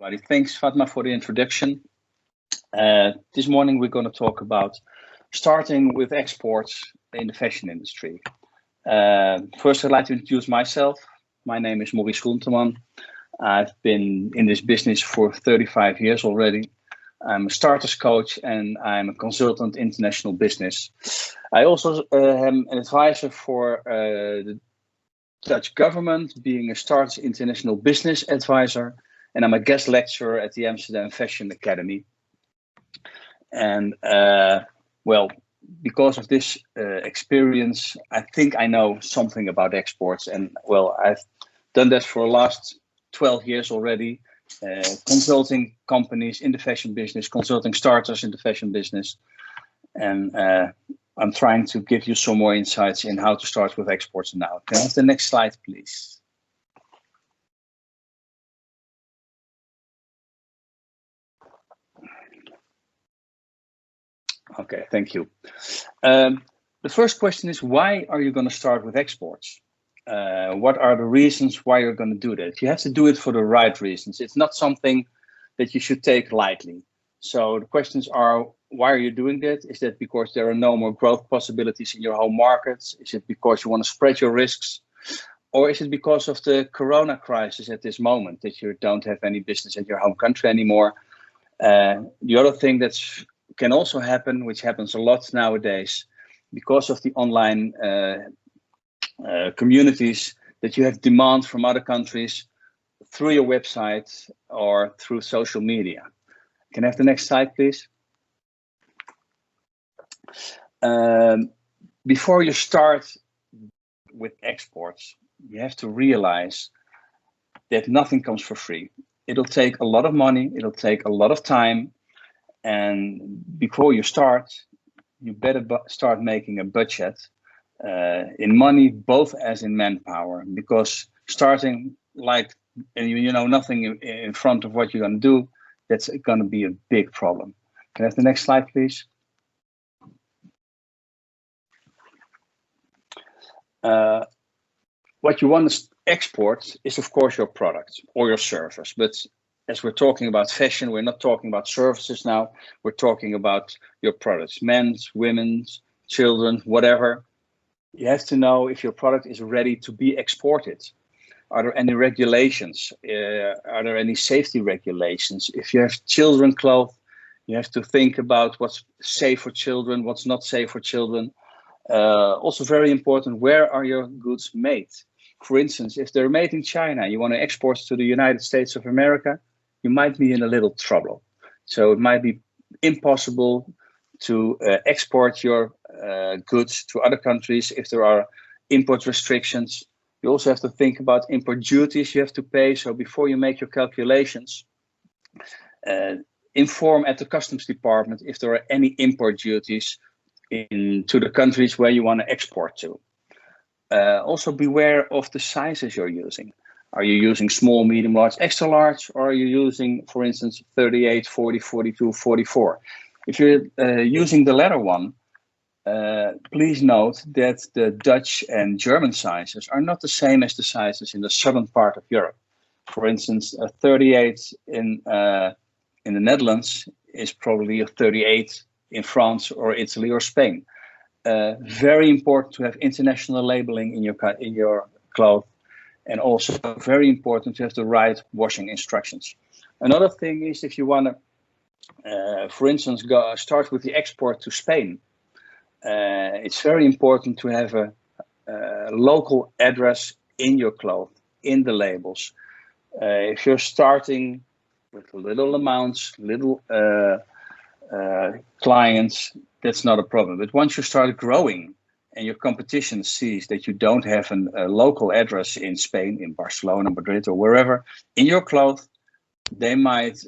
everybody. Thanks, Fatma, for the introduction. This morning we're going to talk about starting with exports in the fashion industry. First, I'd like to introduce myself. My name is Maurice Groenteman. I've been in this business for 35 years already. I'm a starters coach and I'm a consultant international business. I also am an advisor for the Dutch government, being a starters international business advisor, and I'm a guest lecturer at the Amsterdam Fashion Academy. And well, because of this experience, I think I know something about exports. And well, I've done that for the last 12 years already, consulting companies in the fashion business, consulting starters in the fashion business. And I'm trying to give you some more insights in how to start with exports now. Can I have the next slide, please? Okay, thank you. The first question is, why are you going to start with exports? What are the reasons why you're going to do that? You have to do it for the right reasons. It's not something that you should take lightly. So the questions are, why are you doing that? Is that because there are no more growth possibilities in your home markets? Is it because you want to spread your risks? Or is it because of the corona crisis at this moment that you don't have any business in your home country anymore? The other thing that can also happen, which happens a lot nowadays, because of the online communities, that you have demand from other countries through your website or through social media. Can I have the next slide, please? Before you start with exports, you have to realize that nothing comes for free. It'll take a lot of money, it'll take a lot of time, and before you start, you better start making a budget in money, both as in manpower, because starting like, and you know nothing in front of what you're going to do, that's going to be a big problem. Can I have the next slide, please? What you want to export is, of course, your product or your service. But as we're talking about fashion, we're not talking about services now. We're talking about your products, men's, women's, children, whatever. You have to know if your product is ready to be exported. Are there any regulations? Are there any safety regulations? If you have children clothes, you have to think about what's safe for children, what's not safe for children. Also very important, where are your goods made? For instance, if they're made in China, you want to export to the United States of America, you might be in a little trouble. So it might be impossible to export your goods to other countries if there are import restrictions. You also have to think about import duties you have to pay. So before you make your calculations, inform at the customs department if there are any import duties into the countries where you want to export to. Also beware of the sizes you're using. Are you using small, medium, large, extra large, or are you using, for instance, 38, 40, 42, 44? If you're using the latter one, please note that the Dutch and German sizes are not the same as the sizes in the southern part of Europe. For instance, a 38 in the Netherlands is probably a 38 in France or Italy or Spain. Very important to have international labeling in your cloth, and also very important to have the right washing instructions. Another thing is, if you want to, for instance, start with the export to Spain, it's very important to have a local address in your cloth, in the labels. If you're starting with little amounts, little clients, that's not a problem. But once you start growing and your competition sees that you don't have a local address in Spain, in Barcelona, Madrid, or wherever, in your cloth, they might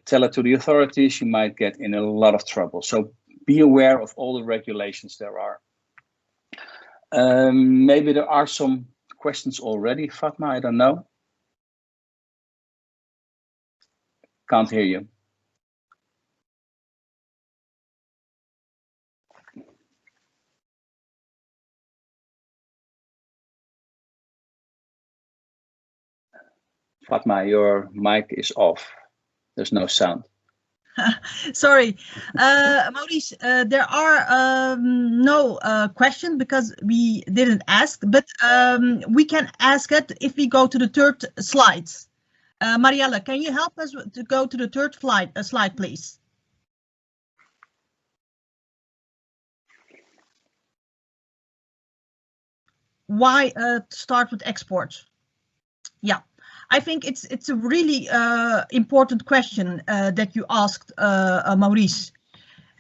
tell it to the authorities. You might get in a lot of trouble. So be aware of all the regulations there are. Maybe there are some questions already, Fatma, I don't know. Can't hear you. Fatma, your mic is off. There's no sound. Sorry, Maurice, there are no questions because we didn't ask, but we can ask it if we go to the third slide. Marielle, can you help us to go to the third slide, please? Why start with export? Yeah. I think it's a really important question that you asked, Maurice.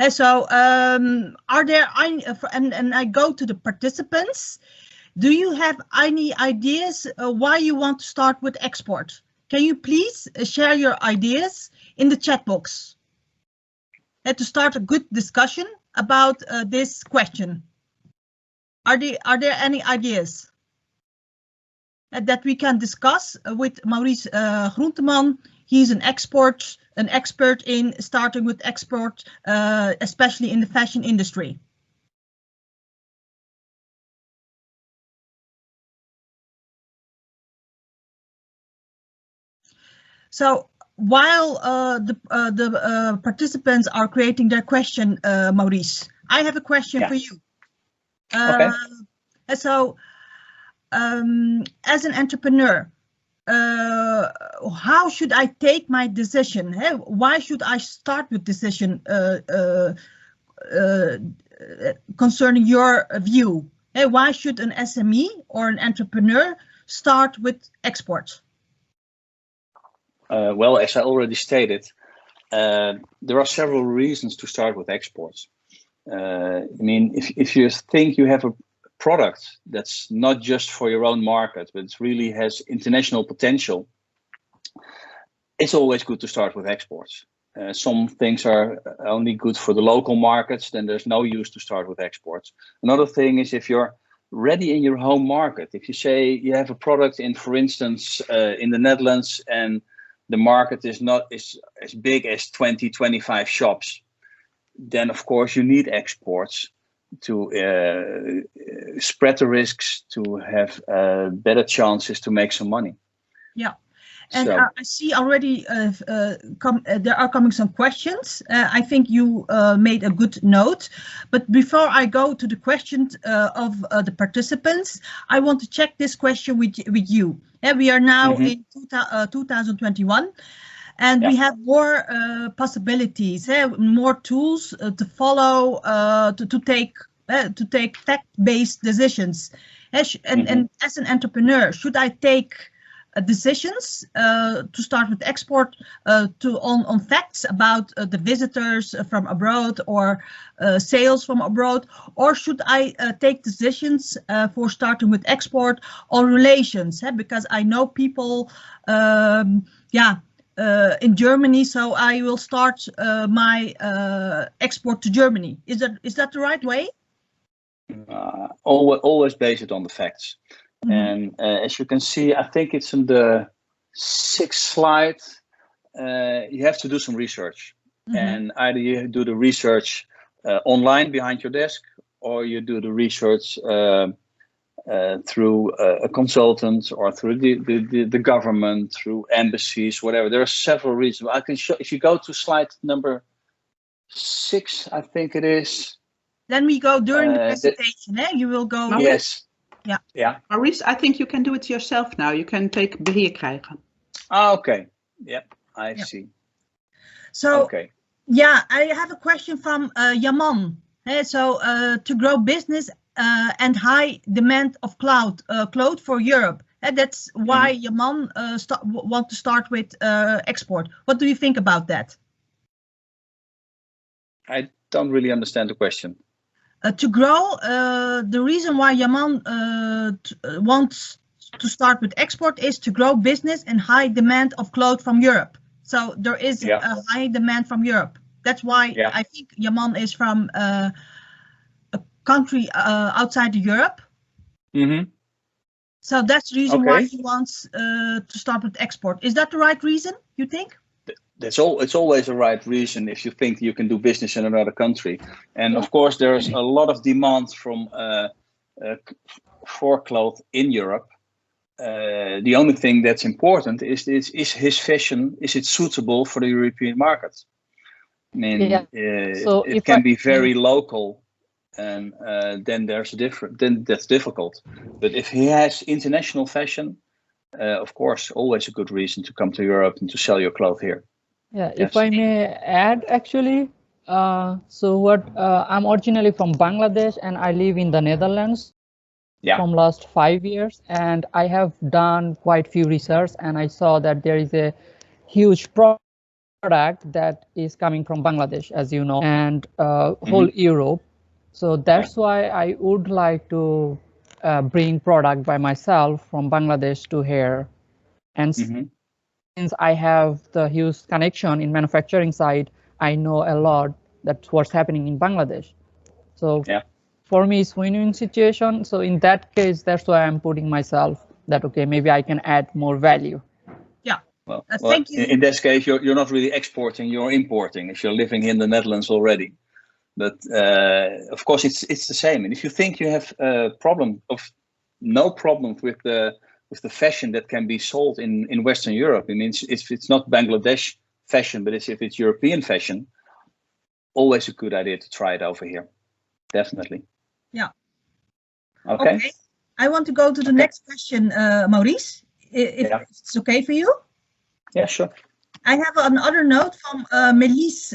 So are there and I go to the participants. Do you have any ideas why you want to start with export? Can you please share your ideas in the chat box to start a good discussion about this question? Are there any ideas that we can discuss with Maurice Groenteman? He's an expert in starting with export, especially in the fashion industry. So while the participants are creating their question, Maurice, I have a question for you. Okay. So, as an entrepreneur, how should I take my decision? Why should I start with decision concerning your view? Why should an SME or an entrepreneur start with export? Well, as I already stated, there are several reasons to start with exports. I mean, if you think you have a product that's not just for your own market, but it really has international potential, it's always good to start with exports. Some things are only good for the local markets, then there's no use to start with exports. Another thing is if you're ready in your home market, if you say you have a product in, for instance, in the Netherlands, and the market is not as big as 20, 25 shops, then of course you need exports to spread the risks, to have better chances to make some money. Yeah, and so, I see already there are coming some questions. I think you made a good note, but before I go to the questions of the participants, I want to check this question with you. We are now in 2021. And we have more possibilities, more tools to follow, to take fact-based decisions. And as an entrepreneur, should I take decisions to start with export on facts about the visitors from abroad or sales from abroad, or should I take decisions for starting with export on relations? Because I know people, in Germany, so I will start my export to Germany. Is that the right way? Always base it on the facts. And as you can see, I think it's in the 6th slide. You have to do some research, and either you do the research online behind your desk, or you do the research through a consultant, or through the government, through embassies, whatever. There are several reasons. I can show, if you go to slide number 6, I think it is. Then we go during the presentation. You will go. No, yes. Yeah. Maurice, I think you can do it yourself now. You can take beheer krijgen. Okay. Yeah, I see. So, okay. Yeah, I have a question from Yaman. So, to grow business and high demand of cloth for Europe. That's why Yaman want to start with export. What do you think about that? I don't really understand the question. To grow, the reason why Yaman wants to start with export is to grow business and high demand of clothes from Europe. So there is a high demand from Europe. That's why I think Yaman is from a country outside of Europe. So that's the reason why he wants to start with export. Is that the right reason, you think? It's always the right reason if you think you can do business in another country. And of course, there's a lot of demand from for cloth in Europe. The only thing that's important is his fashion, is it suitable for the European market? I mean, so it can be very local, and then that's difficult. But if he has international fashion, of course, always a good reason to come to Europe and to sell your clothes here. Yeah, yes. If I may add, actually, I'm originally from Bangladesh and I live in the Netherlands from last 5 years, and I have done quite few research, and I saw that there is a huge product that is coming from Bangladesh, as you know, and whole Europe. So that's why I would like to bring product by myself from Bangladesh to here. And since I have the huge connection in manufacturing side, I know a lot that's what's happening in Bangladesh. So for me, it's win-win situation. So in that case, that's why I'm putting myself that, okay, maybe I can add more value. Yeah. Well, thank you. In this case, you're not really exporting, you're importing if you're living in the Netherlands already. But of course, it's the same. And if you think you have a problem of no problem with the fashion that can be sold in Western Europe, I mean, if it's not Bangladesh fashion, but if it's European fashion, always a good idea to try it over here. Definitely. Yeah. Okay. I want to go to the next question, Maurice, if it's okay for you. Yeah, sure. I have another note from Melis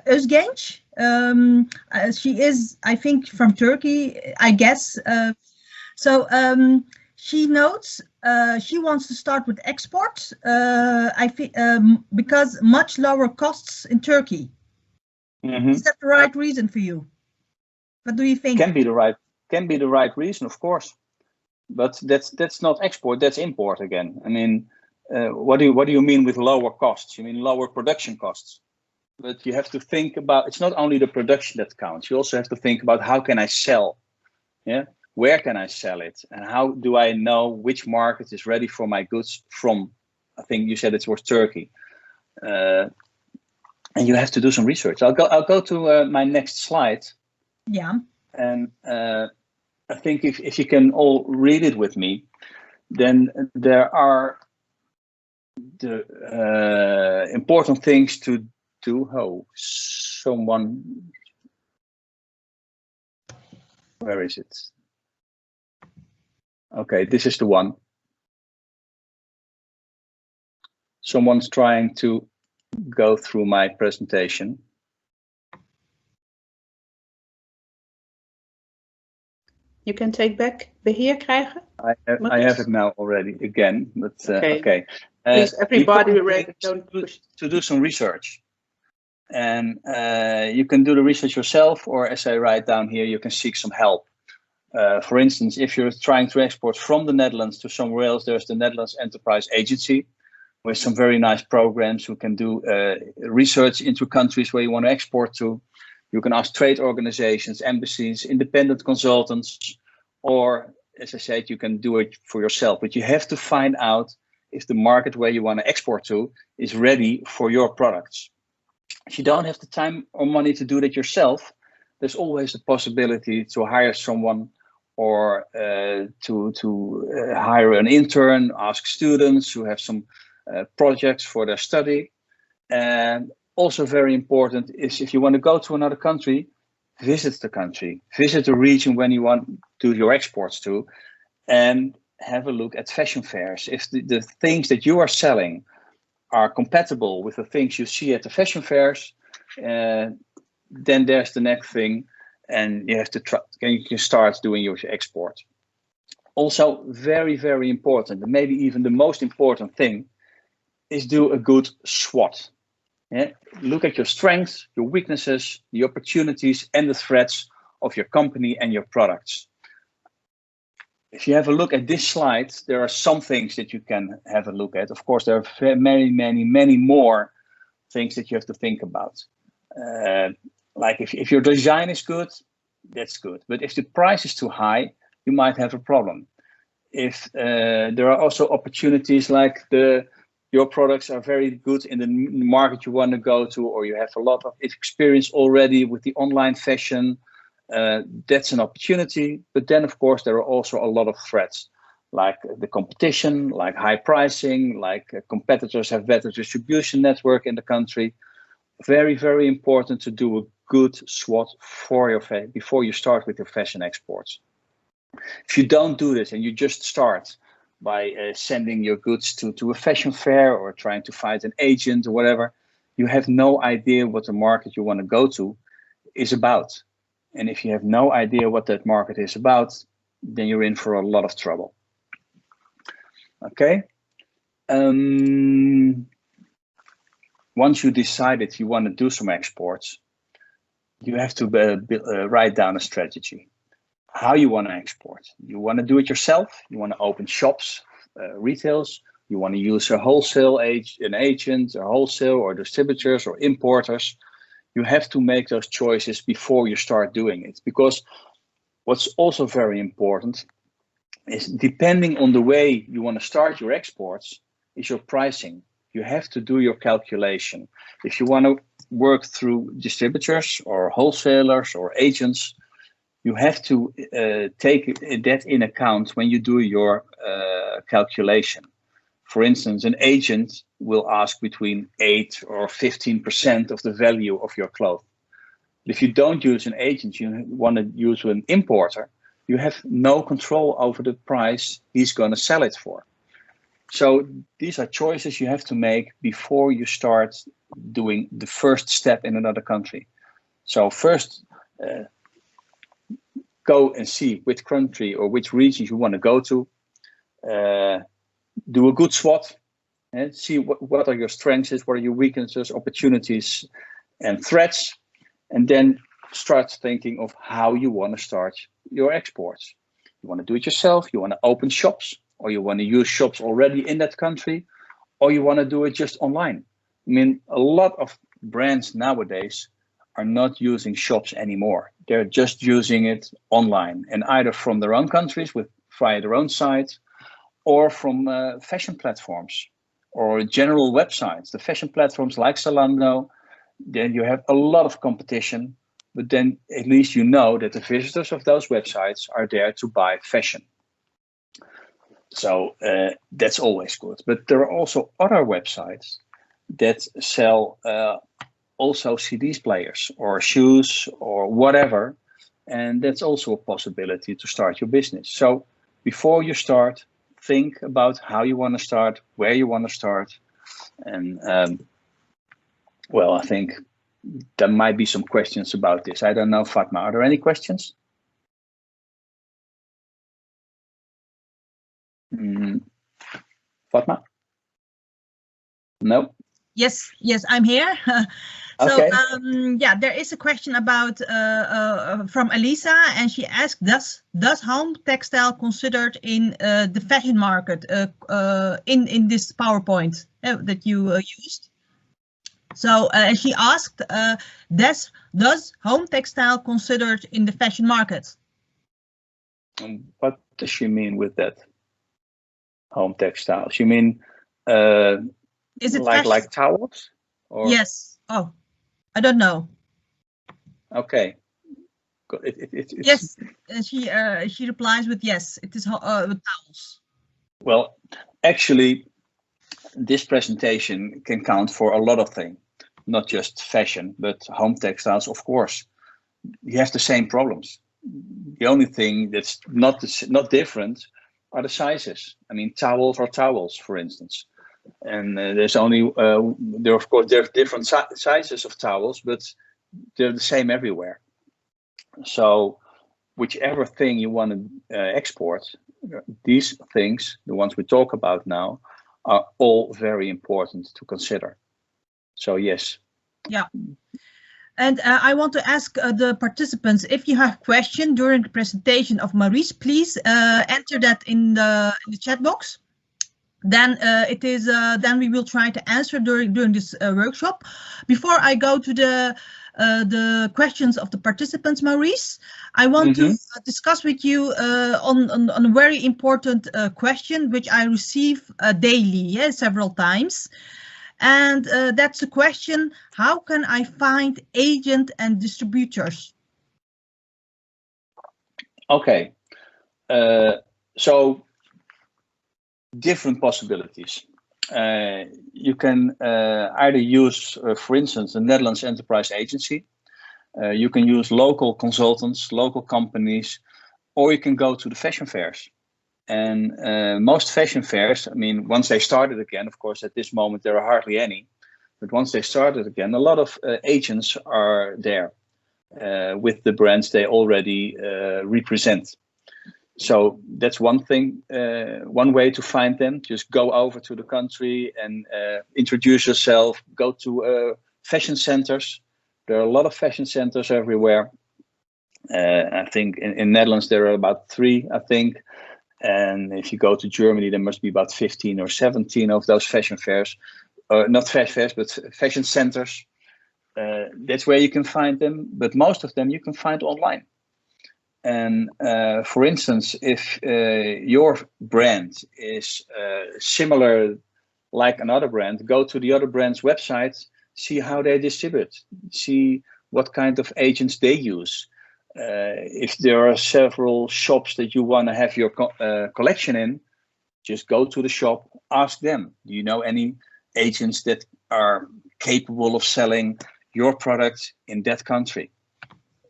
Özgenç. She is, I think, from Turkey, I guess. She notes she wants to start with export. I think because much lower costs in Turkey. Is that the right reason for you? What do you think? Can be the right reason, of course, but that's not export. That's import again. I mean, what do you mean with lower costs? You mean lower production costs? But you have to think about, it's not only the production that counts. You also have to think about, how can I sell? Yeah, where can I sell it, and how do I know which market is ready for my goods from? I think you said it was Turkey. And you have to do some research. I'll go to my next slide. Yeah. And I think if you can all read it with me, then there are the important things to do. Oh, someone, where is it? Okay, this is the one. Someone's trying to go through my presentation. You can take back beheer krijgen. I have it now already again, but okay. Please, everybody, don't push. To do some research, and you can do the research yourself, or as I write down here, you can seek some help. For instance, if you're trying to export from the Netherlands to somewhere else, there's the Netherlands Enterprise Agency with some very nice programs who can do research into countries where you want to export to. You can ask trade organizations, embassies, independent consultants, or, as I said, you can do it for yourself. But you have to find out if the market where you want to export to is ready for your products. If you don't have the time or money to do that yourself, there's always a possibility to hire someone, or to hire an intern, ask students who have some projects for their study. And also very important is, if you want to go to another country, visit the country, visit the region when you want to do your exports to, and have a look at fashion fairs. If the things that you are selling are compatible with the things you see at the fashion fairs, then there's the next thing, and you have to try, and you can start doing your export. Also, very, very important, and maybe even the most important thing, is do a good SWOT. Yeah? Look at your strengths, your weaknesses, the opportunities, and the threats of your company and your products. If you have a look at this slide, there are some things that you can have a look at. Of course, there are many, many, many more things that you have to think about. Like if your design is good, that's good. But if the price is too high, you might have a problem. If there are also opportunities like your products are very good in the market you want to go to, or you have a lot of experience already with the online fashion, that's an opportunity. But then, of course, there are also a lot of threats. like the competition, like high pricing, like competitors have better distribution network in the country. Very, very important to do a good SWOT for your before you start with your fashion exports. If you don't do this and you just start by sending your goods to a fashion fair or trying to find an agent or whatever, you have no idea what the market you want to go to is about. And if you have no idea what that market is about, then you're in for a lot of trouble. Okay. Once you decided you want to do some exports, you have to write down a strategy. How you want to export. You want to do it yourself. You want to open shops, retails. You want to use a wholesale an agent, or wholesale, or distributors, or importers. You have to make those choices before you start doing it. Because what's also very important is, depending on the way you want to start your exports, is your pricing. You have to do your calculation. If you want to work through distributors or wholesalers or agents, you have to take that in account when you do your calculation. For instance, an agent will ask between 8 or 15% of the value of your cloth. If you don't use an agent, you want to use an importer, you have no control over the price he's going to sell it for. So these are choices you have to make before you start doing the first step in another country. So first, go and see which country or which region you want to go to. Do a good SWOT and see what are your strengths, what are your weaknesses, opportunities, and threats. And then start thinking of how you want to start your exports. You want to do it yourself, you want to open shops, or you want to use shops already in that country, or you want to do it just online. I mean, a lot of brands nowadays are not using shops anymore. They're just using it online, and either from their own countries via their own site, or from fashion platforms or general websites. The fashion platforms like Zalando, then you have a lot of competition, but then at least you know that the visitors of those websites are there to buy fashion. So that's always good. But there are also other websites that sell also CDs players or shoes or whatever. And that's also a possibility to start your business. So before you start, think about how you want to start, where you want to start. And well, I think there might be some questions about this. I don't know, Fatma, are there any questions? Fatma? No? Yes, I'm here. So okay. Yeah, there is a question about from Elisa, and she asked, does home textile considered in the fashion market in this PowerPoint that you used? So she asked, does home textile considered in the fashion market? What does she mean with that? Home textile? She mean is it like towels? Or? Yes. Oh, I don't know. Okay. Yes, she replies with yes. It is with towels. Well, actually, this presentation can count for a lot of things, not just fashion, but home textiles, of course. You have the same problems. The only thing that's not different are the sizes. I mean, towels are towels, for instance. And there's only, of course, there are different sizes of towels, but they're the same everywhere. So whichever thing you want to export, these things, the ones we talk about now, are all very important to consider. So yes. Yeah. And I want to ask the participants, if you have questions during the presentation of Maurice, please enter that in the chat box. Then then we will try to answer during this workshop. Before I go to the questions of the participants, Maurice, I want to discuss with you on a very important question which I receive daily, several times. And that's the question, how can I find agent and distributors? Okay, so different possibilities. You can either use, for instance, the Netherlands Enterprise Agency. You can use local consultants, local companies, or you can go to the fashion fairs. And most fashion fairs, I mean, once they started again, of course, at this moment, there are hardly any. But once they started again, a lot of agents are there with the brands they already represent. So that's one thing, one way to find them. Just go over to the country and introduce yourself. Go to fashion centers. There are a lot of fashion centers everywhere. I think in Netherlands there are about 3, I think. And if you go to Germany, there must be about 15 or 17 of those fashion fairs. Not fashion fairs, but fashion centers. That's where you can find them. But most of them you can find online. And for instance, if your brand is similar like another brand, go to the other brand's website, see how they distribute, see what kind of agents they use. If there are several shops that you want to have your collection in, just go to the shop, ask them, do you know any agents that are capable of selling your product in that country?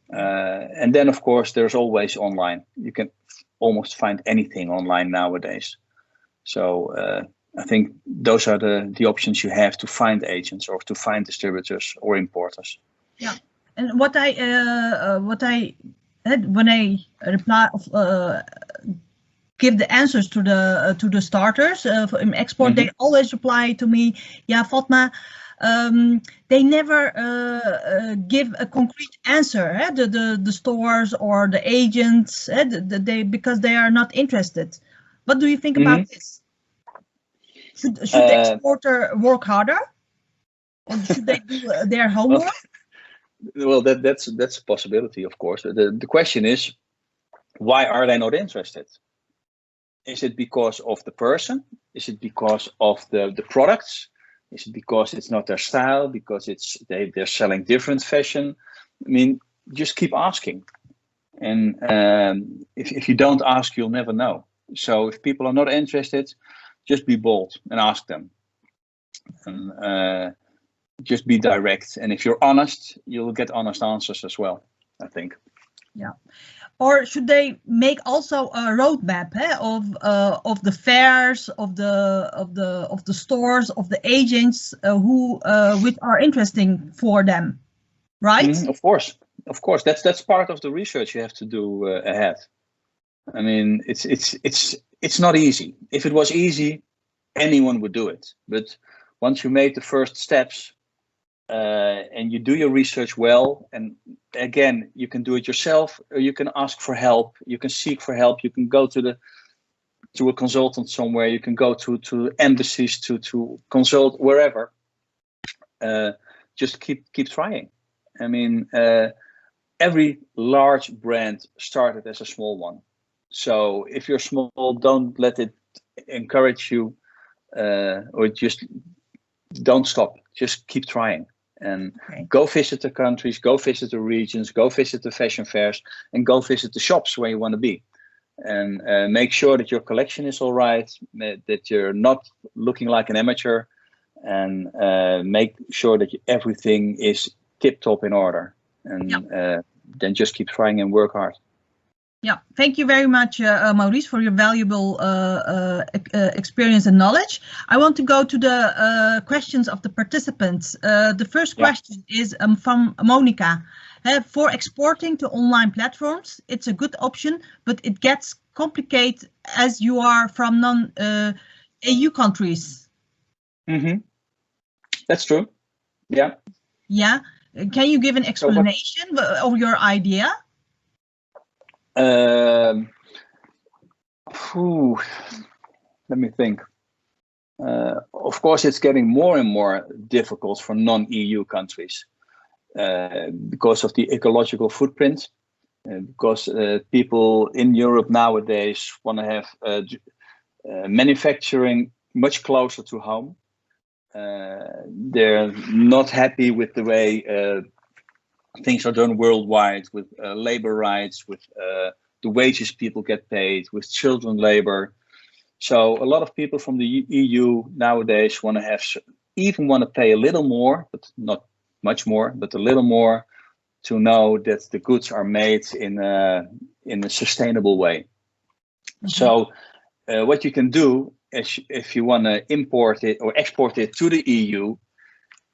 And then, of course, there's always online. You can almost find anything online nowadays. So I think those are the options you have to find agents or to find distributors or importers. Yeah, and what I had when I reply give the answers to the starters in export, they always reply to me, yeah, Fatma. They never give a concrete answer. The stores or the agents, because they are not interested. What do you think about this? Should the exporter work harder, or should they do their homework? Well, that's a possibility, of course. The question is, why are they not interested? Is it because of the person? Is it because of the products? Is it because it's not their style? Because they're selling different fashion? I mean, just keep asking. And if you don't ask, you'll never know. So if people are not interested, just be bold and ask them. And just be direct. And if you're honest, you'll get honest answers as well, I think. Yeah. Or should they make also a roadmap of the fairs, of the stores, of the agents which are interesting for them, right? Of course. That's part of the research you have to do ahead. I mean, it's not easy. If it was easy, anyone would do it. But once you made the first steps, and you do your research well, and again, you can do it yourself, or you can ask for help, you can seek for help, you can go to a consultant somewhere, you can go to embassies to consult wherever. Just keep trying. I mean, every large brand started as a small one. So if you're small, don't let it encourage you, or just don't stop. Just keep trying. And go visit the countries, go visit the regions, go visit the fashion fairs, and go visit the shops where you want to be. And make sure that your collection is all right, that you're not looking like an amateur, and make sure that everything is tip-top in order. And then just keep trying and work hard. Yeah, thank you very much, Maurice, for your valuable experience and knowledge. I want to go to the questions of the participants. The first question is from Monica. For exporting to online platforms, it's a good option, but it gets complicated as you are from non-EU countries. That's true. Yeah. Yeah. Can you give an explanation of your idea? Let me think. Of course, it's getting more and more difficult for non-EU countries because of the ecological footprint, because people in Europe nowadays want to have manufacturing much closer to home. They're not happy with the way things are done worldwide, with labor rights, with the wages people get paid, with children labor. So a lot of people from the EU nowadays want to pay a little more, but not much more, but a little more, to know that the goods are made in a sustainable way. Mm-hmm. So what you can do is, if you want to import it or export it to the EU,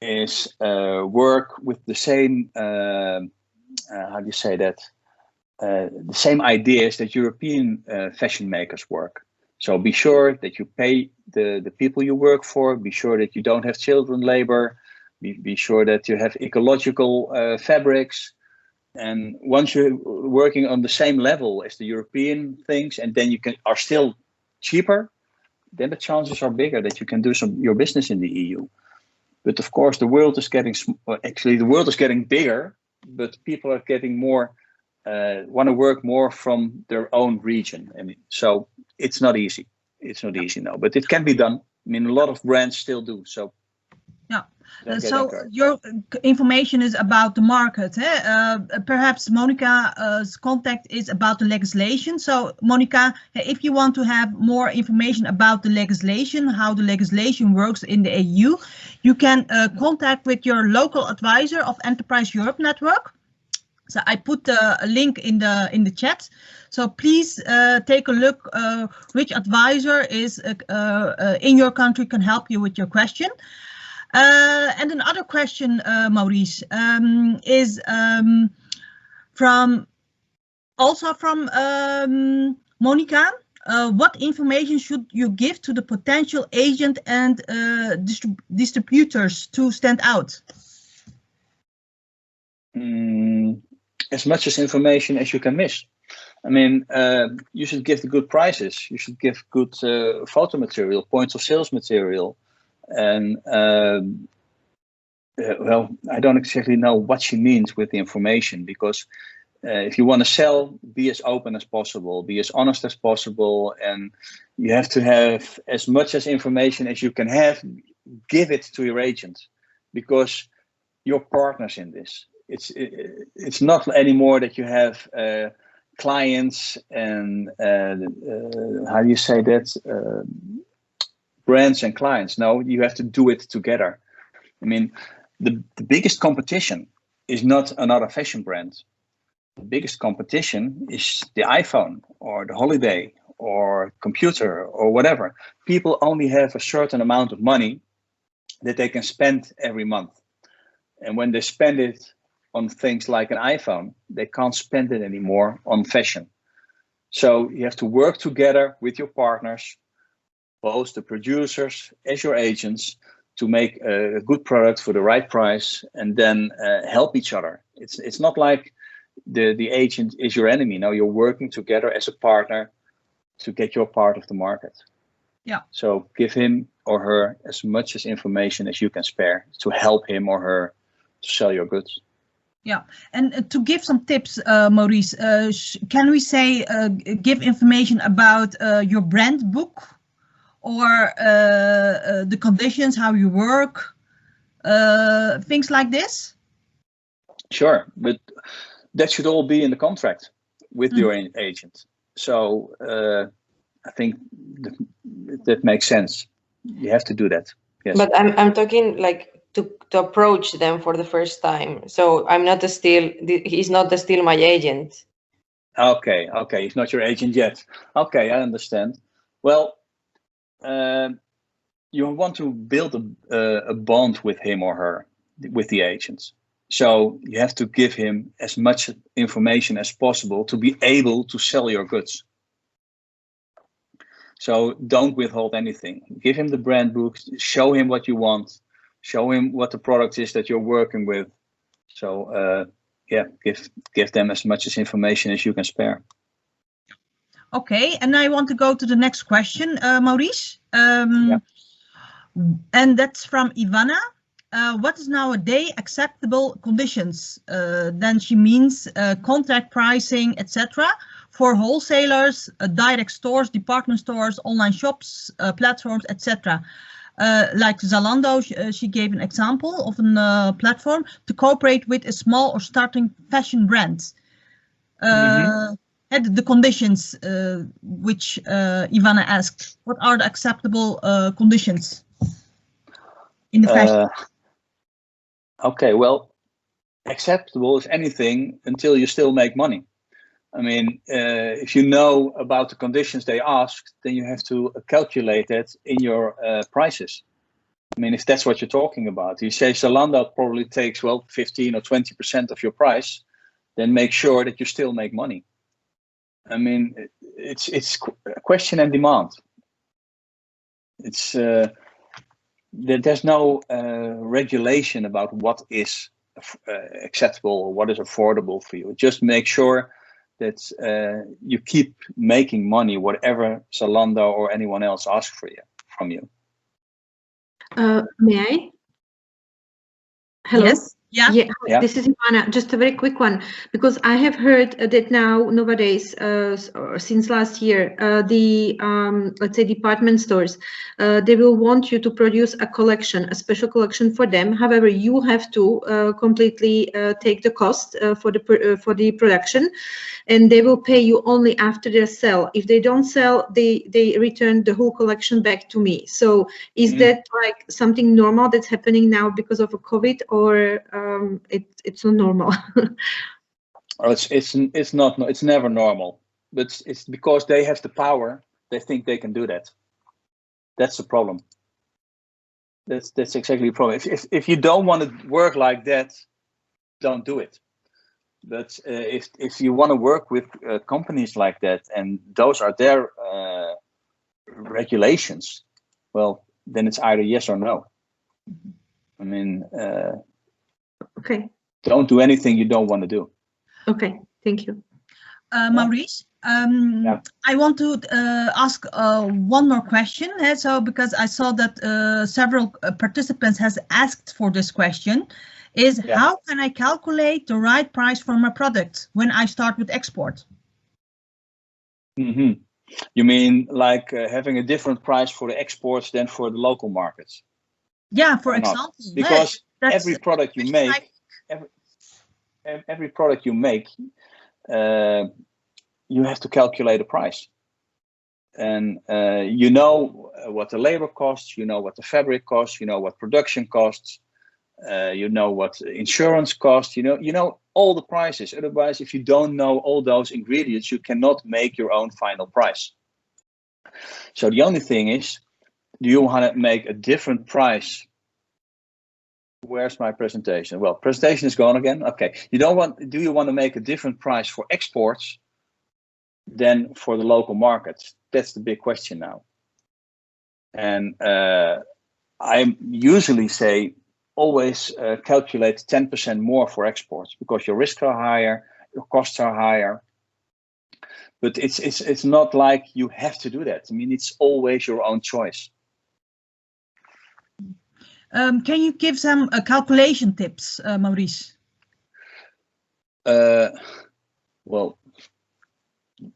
is work with the same how do you say that, the same ideas that European fashion makers work. So be sure that you pay the people you work for, be sure that you don't have children labor, be sure that you have ecological fabrics. And once you're working on the same level as the European things, and then you are still cheaper, then the chances are bigger that you can do your business in the EU. But of course, the world is getting bigger, but people are getting more, want to work more from their own region. And so it's not easy. It's not easy, no, but it can be done. I mean, a lot of brands still do. So yeah. So your information is about the market. Perhaps Monica's contact is about the legislation. So Monica, if you want to have more information about the legislation, how the legislation works in the EU, you can contact with your local advisor of Enterprise Europe Network. So I put a link in the chat. So please take a look which advisor is in your country can help you with your question. And another question, Maurice, is from Monica. What information should you give to the potential agent and distributors to stand out? As much as information as you can miss. I mean, you should give the good prices. You should give good photo material, points of sales material. And well, I don't exactly know what she means with the information, because if you want to sell, be as open as possible, be as honest as possible, and you have to have as much as information as you can have. Give it to your agent, because you're partners in this. It's not anymore that you have clients and how do you say that? Brands and clients. No, you have to do it together. I mean, the biggest competition is not another fashion brand. The biggest competition is the iPhone or the holiday or computer or whatever. People only have a certain amount of money that they can spend every month. And when they spend it on things like an iPhone, they can't spend it anymore on fashion. So you have to work together with your partners, both the producers as your agents, to make a good product for the right price, and then help each other. It's not like the agent is your enemy. No, you're working together as a partner to get your part of the market. Yeah. So give him or her as much as information as you can spare to help him or her to sell your goods. Yeah, and to give some tips, Maurice, can we say give information about your brand book, or the conditions, how you work, things like this? Sure, but that should all be in the contract with your agent. So I think that makes sense. You have to do that. Yes. But I'm talking like to approach them for the first time. So I'm not he's not still my agent. Okay, he's not your agent yet. Okay, I understand. Well, you want to build a bond with him or her, with the agents. So you have to give him as much information as possible to be able to sell your goods. So don't withhold anything. Give him the brand book, show him what you want, show him what the product is that you're working with. So yeah, give them as much as information as you can spare. Okay, and I want to go to the next question, Maurice. Yeah. And that's from Ivana. What is nowadays acceptable conditions? Then she means contract pricing, etc. for wholesalers, direct stores, department stores, online shops, platforms, etc. Like Zalando, she gave an example of a platform to cooperate with a small or starting fashion brand. had the conditions which Ivana asked. What are the acceptable conditions in the fashion? Okay, well, acceptable is anything until you still make money. I mean, if you know about the conditions they asked, then you have to calculate it in your prices. I mean, if that's what you're talking about, you say Zalando probably takes, well, 15 or 20% of your price, then make sure that you still make money. I mean, it's question and demand. It's there's no regulation about what is acceptable or what is affordable for you. Just make sure that you keep making money, whatever Zalando or anyone else asks from you. May I? Hello. Yes. Yeah, this is Ivana. Just a very quick one, because I have heard that now nowadays, or since last year, the let's say department stores, they will want you to produce a collection, a special collection for them. However, you have to completely take the cost for the production, and they will pay you only after they sell. If they don't sell, they return the whole collection back to me. So is that like something normal that's happening now because of a COVID, or it's not normal? It's not. It's never normal. But it's because they have the power. They think they can do that. That's the problem. That's exactly the problem. If you don't want to work like that, don't do it. But if you want to work with companies like that, and those are their regulations, well, then it's either yes or no. I mean, okay. Don't do anything you don't want to do. Okay, thank you. Maurice, I want to ask one more question. So, because I saw that several participants has asked for this question, is how can I calculate the right price for my product when I start with export? Mm-hmm. You mean like having a different price for the exports than for the local markets? Yeah, for example. Because every product you make, every product you make, you have to calculate a price. And you know what the labor costs, you know what the fabric costs, you know what production costs, you know what insurance costs, you know all the prices. Otherwise, if you don't know all those ingredients, you cannot make your own final price. So the only thing is, do you want to make a different price? Where's my presentation? Well, presentation is gone again. Okay. Do you want to make a different price for exports than for the local markets? That's the big question now. And I usually say always calculate 10% more for exports, because your risks are higher, your costs are higher. But it's not like you have to do that. I mean, it's always your own choice. Can you give some calculation tips, Maurice? Well,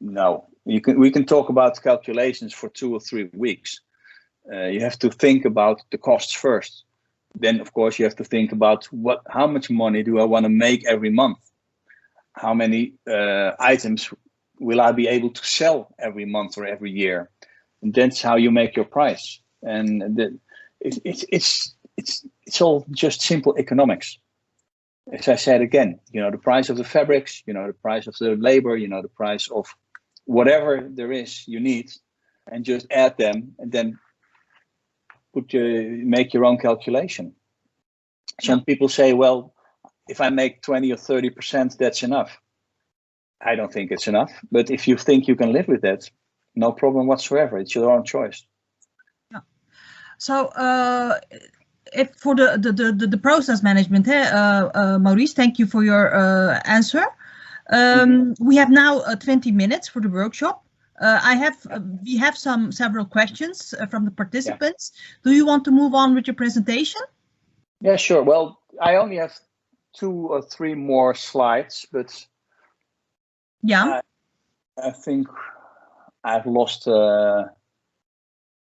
no. We can talk about calculations for 2 or 3 weeks. You have to think about the costs first. Then, of course, you have to think about how much money do I want to make every month? How many items will I be able to sell every month or every year? And that's how you make your price. And it's all just simple economics. As I said again, you know the price of the fabrics, you know the price of the labor, you know the price of whatever there is you need, and just add them, and then make your own calculation. Some people say, well, if I make 20 or 30%, that's enough. I don't think it's enough, but if you think you can live with that, no problem whatsoever. It's your own choice. Yeah. So if for the process management, Maurice, thank you for your answer. We have now 20 minutes for the workshop. We have several questions from the participants. Do you want to move on with your presentation? Yeah, sure. Well, I only have 2 or 3 more slides, but I think I've lost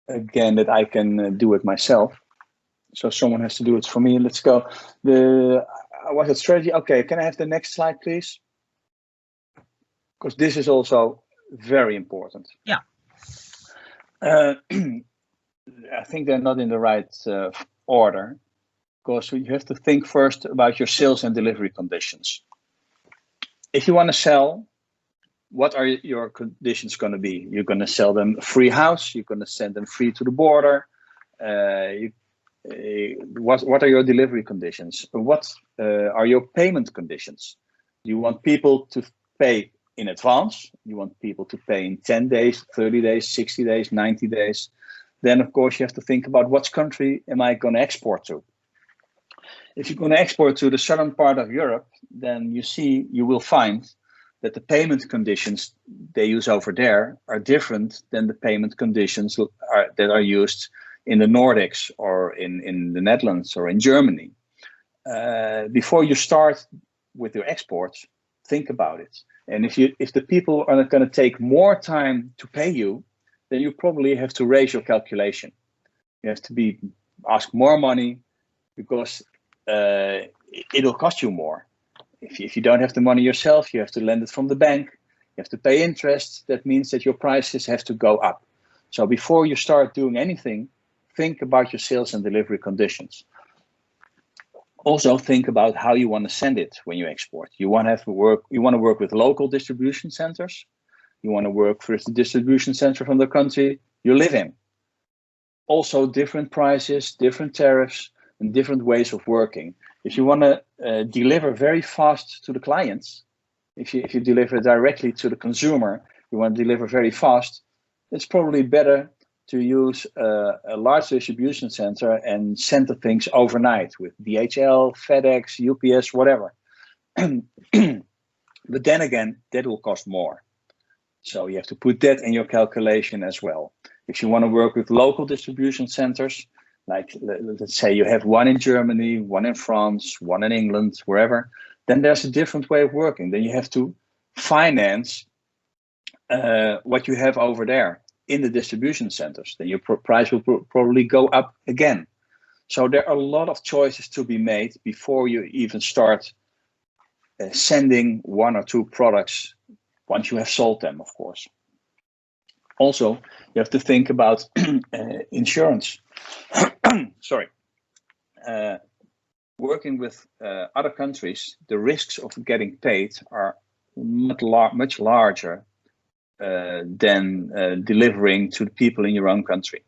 again that I can do it myself. So someone has to do it for me. Let's go. Was it strategy? Okay, can I have the next slide, please? because this is also very important. Yeah. I think they're not in the right order, because you have to think first about your sales and delivery conditions. If you want to sell, what are your conditions going to be? You're going to sell them a free house. You're going to send them free to the border. What are your delivery conditions? What are your payment conditions? You want people to pay in advance. You want people to pay in 10 days, 30 days, 60 days, 90 days. Then, of course, you have to think about which country am I going to export to? If you're going to export to the southern part of Europe, then you will find that the payment conditions they use over there are different than the payment conditions that are used in the Nordics or in the Netherlands or in Germany. Before you start with your exports, think about it. And if the people are not going to take more time to pay you, then you probably have to raise your calculation. You have to ask more money, because it'll cost you more. If you don't have the money yourself, you have to lend it from the bank. You have to pay interest. That means that your prices have to go up. So before you start doing anything, think about your sales and delivery conditions. Also think about how you want to send it when you export. You want to work with local distribution centers. You want to work with the distribution center from the country you live in. Also different prices, different tariffs, and different ways of working. If you want to deliver very fast to the clients, if you deliver directly to the consumer, you want to deliver very fast, it's probably better to use a large distribution center and send the things overnight with DHL, FedEx, UPS, whatever. But then again, that will cost more. So you have to put that in your calculation as well. If you want to work with local distribution centers, like let's say you have one in Germany, one in France, one in England, wherever, then there's a different way of working. Then you have to finance what you have over there in the distribution centers. Then your price will probably go up again. So there are a lot of choices to be made before you even start sending one or two products, once you have sold them, of course. Also, you have to think about insurance. Sorry. Working with other countries, the risks of getting paid are much larger than delivering to the people in your own country.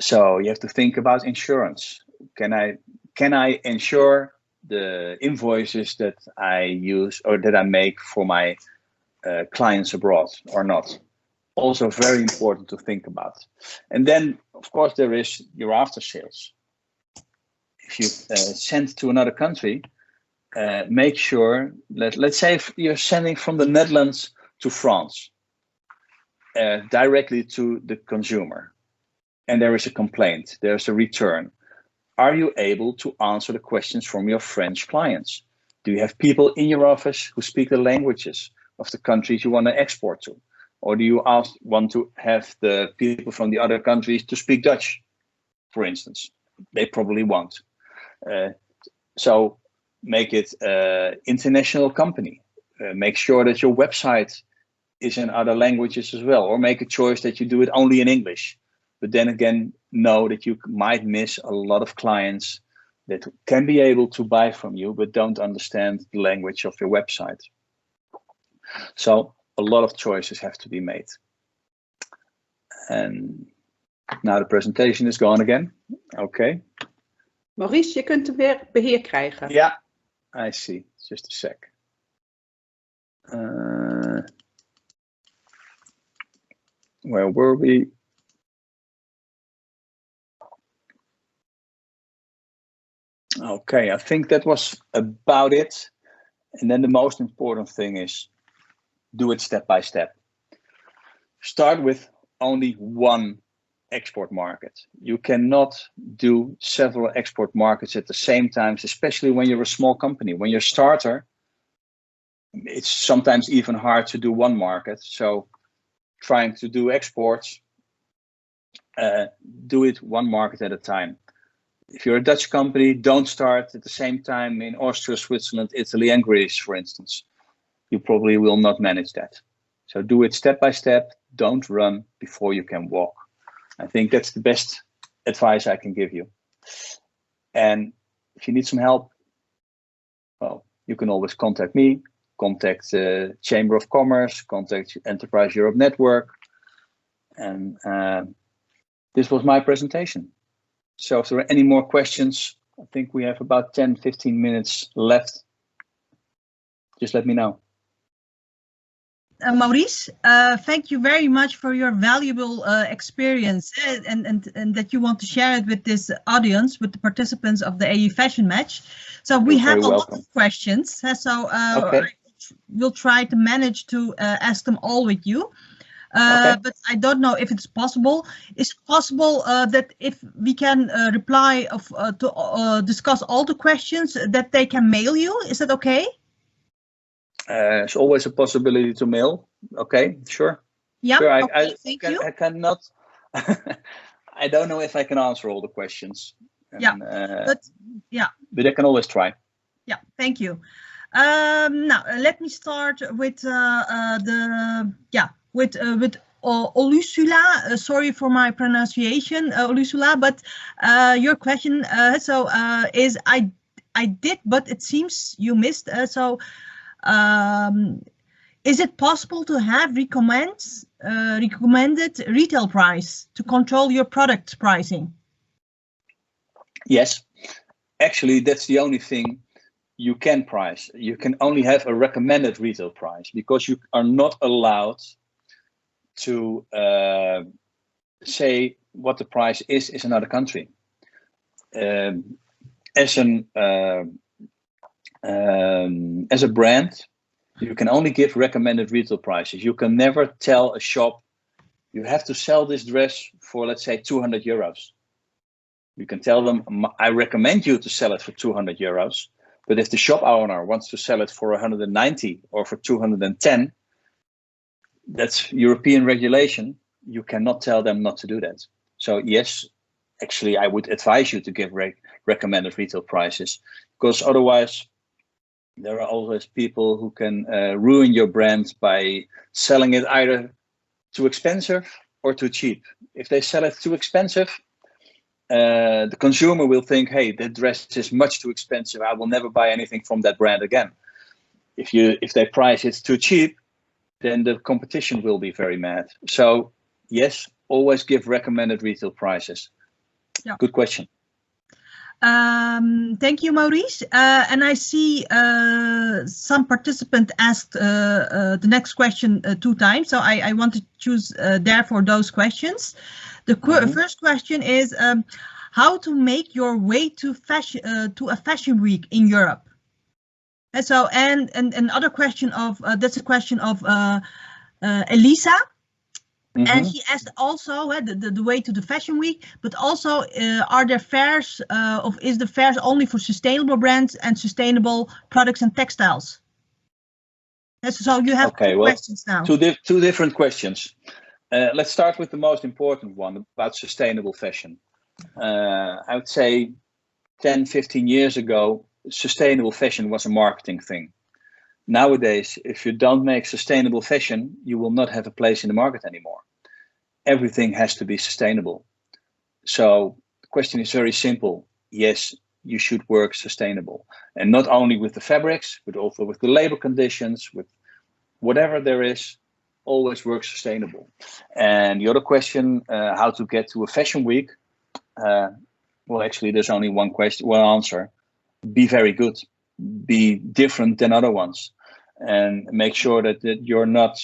So you have to think about insurance. Can I insure the invoices that I use or that I make for my clients abroad or not? Also very important to think about. And then, of course, there is your after sales. If you send to another country, make sure that, let's say if you're sending from the Netherlands to France, directly to the consumer, and there is a complaint, there's a return. Are you able to answer the questions from your French clients? Do you have people in your office who speak the languages of the countries you want to export to? Or do you want to have the people from the other countries to speak Dutch, for instance? They probably won't. So make it an international company. Make sure that your website is in other languages as well, or make a choice that you do it only in English. But then again, know that you might miss a lot of clients that can be able to buy from you, but don't understand the language of your website. So a lot of choices have to be made. And now the presentation is gone again. Okay. Maurice, je kunt hem weer beheer krijgen. Yeah, I see. Just a sec. Where were we? Okay, I think that was about it. And then the most important thing is do it step by step. Start with only one export market. You cannot do several export markets at the same time, especially when you're a small company. When you're a starter, it's sometimes even hard to do one market. So trying to do exports, do it one market at a time. If you're a Dutch company, don't start at the same time in Austria, Switzerland, Italy, and Greece, for instance. you probably will not manage that. So do it step by step. Don't run before you can walk. I think that's the best advice I can give you. And if you need some help, well, you can always contact me, contact Chamber of Commerce, contact Enterprise Europe Network. And this was my presentation. So if there are any more questions, I think we have about 10-15 minutes left. Just let me know. Maurice, thank you very much for your valuable experience and that you want to share it with this audience, with the participants of the EU Fashion Match. So we have a lot of questions, so I will try to manage to ask them all with you. But I don't know if it's possible. Is it possible that if we can reply to discuss all the questions, that they can mail you? Is that okay? There's always a possibility to mail. Okay, sure. Yeah, sure. Thank you. I cannot. I don't know if I can answer all the questions. And, but I can always try. Yeah, thank you. Now let me start with with Olusula. Sorry for my pronunciation, Olusula. But your question is I did, but it seems you missed. Is it possible to have recommended retail price to control your product pricing? Yes, actually, that's the only thing you can price. You can only have a recommended retail price because you are not allowed to say what the price is another country. As a brand, you can only give recommended retail prices. You can never tell a shop, you have to sell this dress for, let's say, 200 euros. You can tell them, I recommend you to sell it for 200 euros. But if the shop owner wants to sell it for 190 or for 210, that's European regulation. You cannot tell them not to do that. So yes, actually, I would advise you to give recommended retail prices, because otherwise there are always people who can ruin your brand by selling it either too expensive or too cheap. If they sell it too expensive, the consumer will think, hey, that dress is much too expensive. I will never buy anything from that brand again. If they price it too cheap, then the competition will be very mad. So yes, always give recommended retail prices. Yeah. Good question. Thank you, Maurice. And I see some participant asked the next question 2 times, so I want to choose therefore those questions. The first question is how to make your way to a fashion week in Europe. And so and another question of that's a question of Elisa. And she asked also the way to the fashion week, but also are there fairs is the fairs only for sustainable brands and sustainable products and textiles? So you have two questions now. Two different questions. Let's start with the most important one about sustainable fashion. I would say 10-15 years ago, sustainable fashion was a marketing thing. Nowadays, if you don't make sustainable fashion, you will not have a place in the market anymore. Everything has to be sustainable. So the question is very simple. Yes, you should work sustainable. And not only with the fabrics, but also with the labor conditions, with whatever there is, always work sustainable. And the other question, how to get to a fashion week? Well, actually, there's only one answer. Be very good. Be different than other ones. And make sure that you're not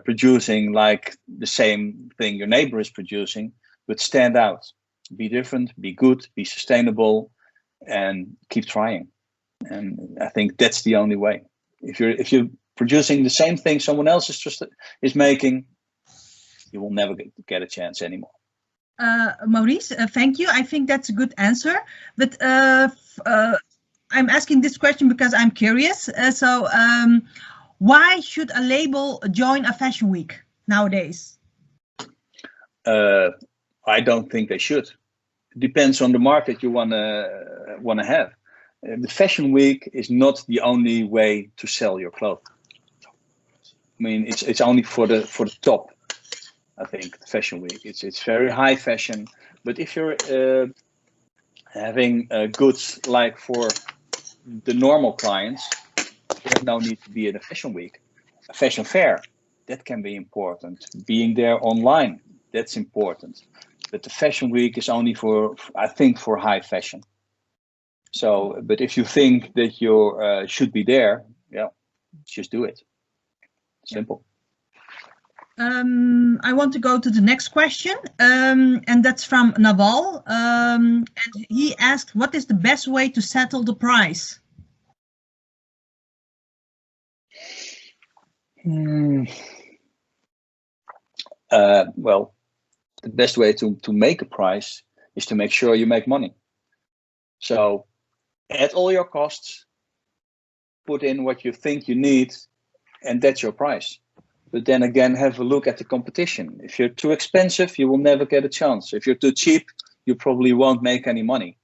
producing like the same thing your neighbor is producing, but stand out. Be different, be good, be sustainable, and keep trying. And I think that's the only way. If you're producing the same thing someone else is making, you will never get a chance anymore. Maurice, thank you. I think that's a good answer. But I'm asking this question because I'm curious. Why should a label join a fashion week nowadays? I don't think they should. It depends on the market you wanna have. The fashion week is not the only way to sell your clothes. mean, it's only for the top. I think the fashion week. It's very high fashion, but if you're having goods like for the normal clients, there's no need to be at a fashion week. A fashion fair, that can be important. Being there online, that's important. But the fashion week is only for, I think, for high fashion. So, but if you think that you should be there, yeah, just do it. Simple. I want to go to the next question, and that's from Naval. And he asked, what is the best way to settle the price? Well, the best way to make a price is to make sure you make money. So add all your costs, put in what you think you need, and that's your price. But then again, have a look at the competition. If you're too expensive, you will never get a chance. If you're too cheap, you probably won't make any money.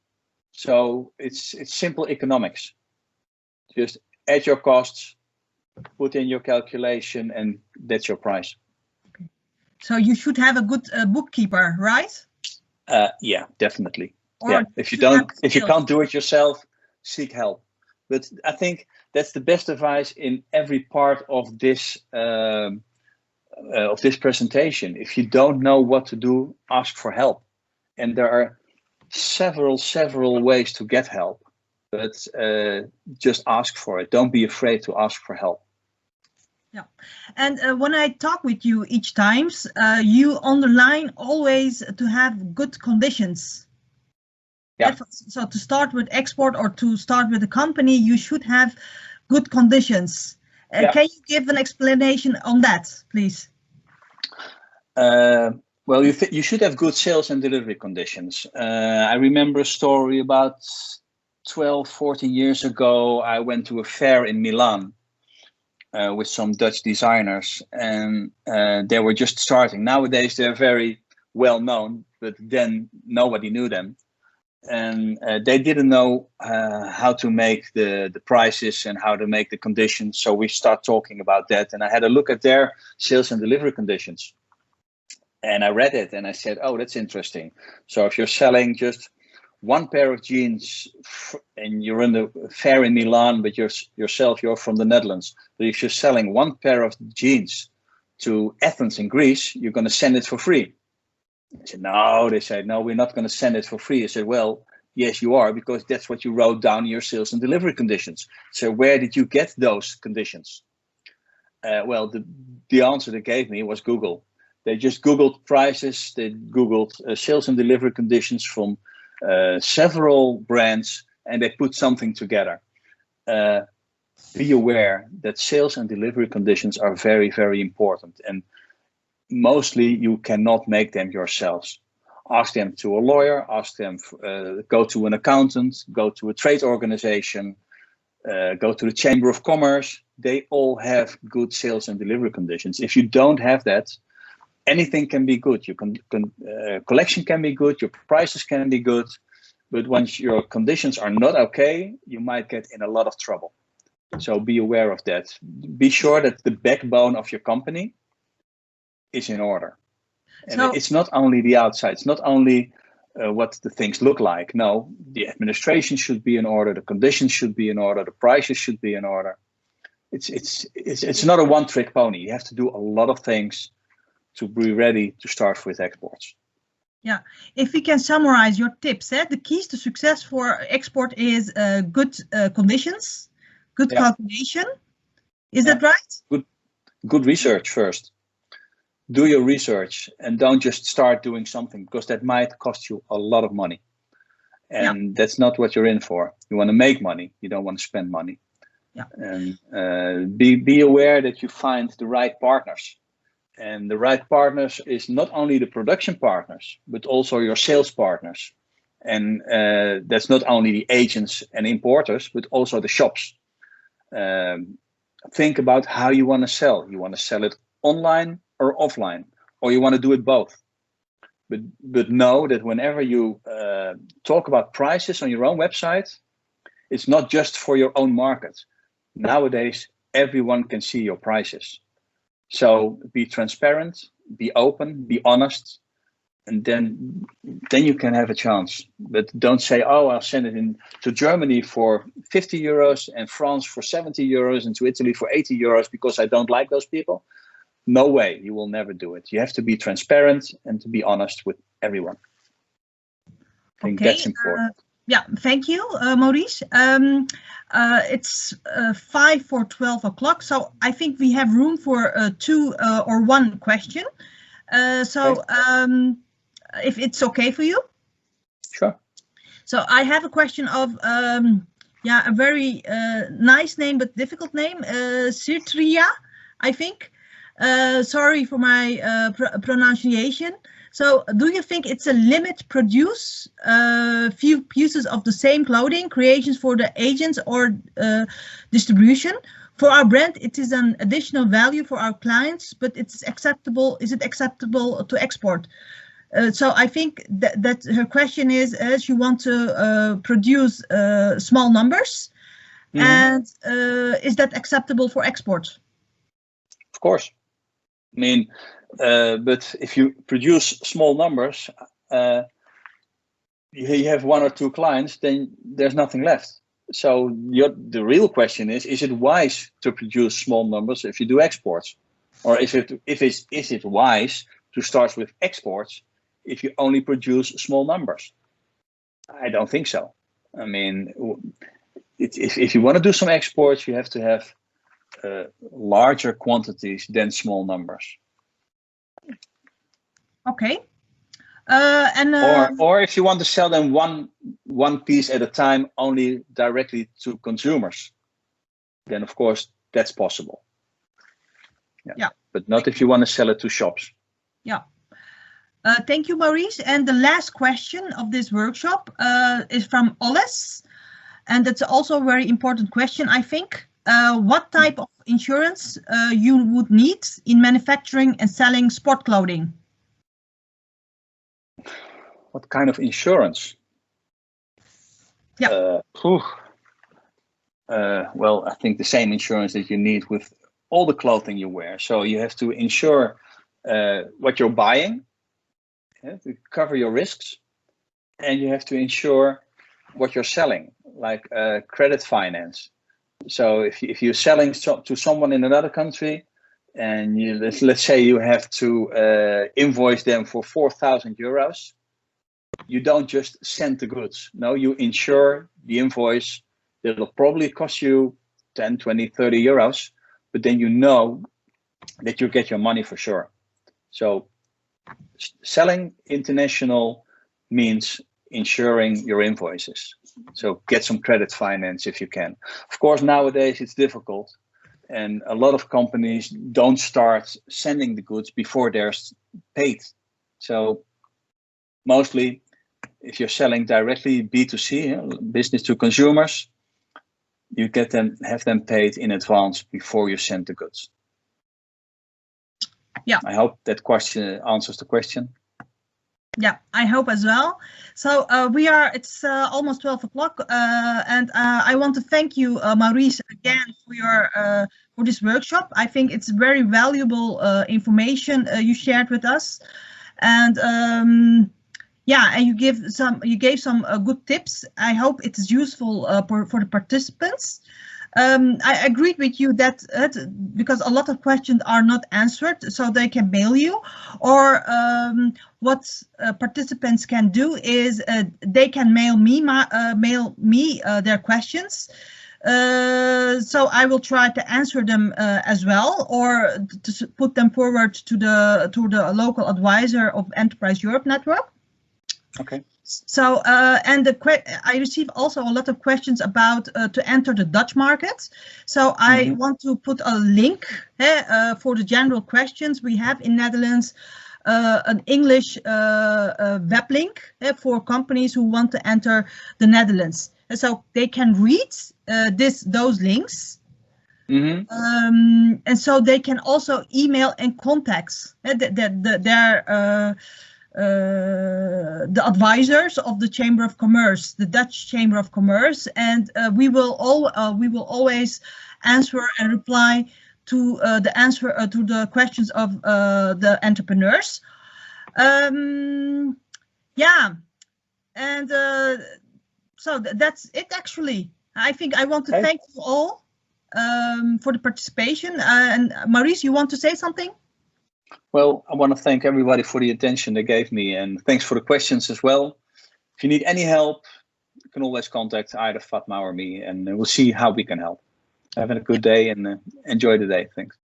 So it's simple economics. Just add your costs, put in your calculation, and that's your price. Okay. So you should have a good bookkeeper, right? Yeah, definitely. Or yeah, if you can't do it yourself, seek help. But I think that's the best advice in every part of this presentation. If you don't know what to do, ask for help. And there are several ways to get help. But just ask for it. Don't be afraid to ask for help. Yeah, and when I talk with you each time, you underline always to have good conditions. Yeah. So to start with export or to start with a company, you should have good conditions. Yeah. Can you give an explanation on that, please? Well, you should have good sales and delivery conditions. I remember a story about 12, 14 years ago. I went to a fair in Milan with some Dutch designers, and they were just starting. Nowadays, they're very well known, but then nobody knew them. And they didn't know how to make the prices and how to make the conditions. So we start talking about that. And I had a look at their sales and delivery conditions. And I read it and I said, oh, that's interesting. So if you're selling just one pair of jeans and you're in the fair in Milan, but you're from the Netherlands. But if you're selling one pair of jeans to Athens in Greece, you're going to send it for free. I said, no, they said, no, we're not going to send it for free. I said, well, yes, you are, because that's what you wrote down in your sales and delivery conditions. So where did you get those conditions? Well, the answer they gave me was Google. They just Googled prices. They Googled sales and delivery conditions from several brands, and they put something together. Be aware that sales and delivery conditions are very, very important. And mostly you cannot make them yourselves. Ask them to a lawyer, ask them, go to an accountant, go to a trade organization, go to the Chamber of Commerce. They all have good sales and delivery conditions. If you don't have that, anything can be good. Your collection can be good, your prices can be good, but once your conditions are not okay, you might get in a lot of trouble. So be aware of that. Be sure that the backbone of your company is in order. And so, it's not only the outside, it's not only what the things look like. No, the administration should be in order, the conditions should be in order, the prices should be in order. It's not a one-trick pony. You have to do a lot of things to be ready to start with exports. Yeah, if we can summarize your tips, the keys to success for export is good conditions, good calculation. Is that right? Good research first. Do your research and don't just start doing something, because that might cost you a lot of money. And that's not what you're in for. You want to make money. You don't want to spend money. Yeah. And be aware that you find the right partners. And the right partners is not only the production partners, but also your sales partners. And that's not only the agents and importers, but also the shops. Think about how you want to sell. You want to sell it online or offline, or you want to do it both. But know that whenever you talk about prices on your own website, it's not just for your own market. Nowadays, everyone can see your prices. So be transparent, be open, be honest, and then you can have a chance. But don't say, oh, I'll send it in to Germany for 50 euros and France for 70 euros and to Italy for 80 euros because I don't like those people. No way, you will never do it. You have to be transparent and to be honest with everyone. I think that's important. Yeah, thank you, Maurice. It's 5 for 12 o'clock, so I think we have room for 2 or 1 question. If it's okay for you. Sure. So I have a question of, a very nice name, but difficult name, Sirtria, I think. Sorry for my pronunciation. So do you think it's a limit produce few pieces of the same clothing creations for the agents or distribution? For our brand, it is an additional value for our clients, but it's acceptable. Is it acceptable to export? So I think that her question is, as you want to produce small numbers, and is that acceptable for export? Of course. I mean, but if you produce small numbers, you have 1 or 2 clients, then there's nothing left. So the real question is it wise to produce small numbers if you do exports? Or is it wise to start with exports if you only produce small numbers? I don't think so. I mean, if you want to do some exports, you have to have larger quantities than small numbers. Okay. Or if you want to sell them one piece at a time, only directly to consumers, then of course that's possible. Yeah. But not if you want to sell it to shops. Yeah. Thank you, Maurice. And the last question of this workshop is from Oles, and that's also a very important question, I think. What type of insurance you would need in manufacturing and selling sport clothing? What kind of insurance? Yeah. Well, I think the same insurance that you need with all the clothing you wear. So you have to insure what you're buying, to cover your risks, and you have to insure what you're selling, like credit finance. So if you're selling to someone in another country, and let's say you have to invoice them for 4,000 euros, you don't just send the goods. No, you insure the invoice. It'll probably cost you 10, 20, 30 euros, but then you know that you get your money for sure. So selling international means insuring your invoices. So get some credit finance if you can. Of course, nowadays it's difficult, and a lot of companies don't start sending the goods before they're paid. So mostly, if you're selling directly B2C, business to consumers, you have them paid in advance before you send the goods. Yeah. I hope that question answers the question. Yeah, I hope as well. So it's almost 12 o'clock, and I want to thank you, Maurice, again for this workshop. I think it's very valuable information you shared with us, and and you gave some good tips. I hope it is useful for the participants. I agreed with you that because a lot of questions are not answered, so they can mail you, or what participants can do is they can mail me their questions. So I will try to answer them as well, or to put them forward to the local advisor of Enterprise Europe Network. Okay. So I receive also a lot of questions about to enter the Dutch market. So I want to put a link for the general questions we have in Netherlands, an English web link for companies who want to enter the Netherlands. And so they can read those links. And so they can also email and contact the advisors of the Chamber of Commerce, the Dutch Chamber of Commerce, and we will always answer and reply to the answer to the questions of the entrepreneurs. Yeah, and so that's it actually. I think I want to thank you all for the participation. And Maurice, you want to say something? Well, I want to thank everybody for the attention they gave me, and thanks for the questions as well. If you need any help, you can always contact either Fatma or me, and we'll see how we can help. Have a good day and enjoy the day. Thanks.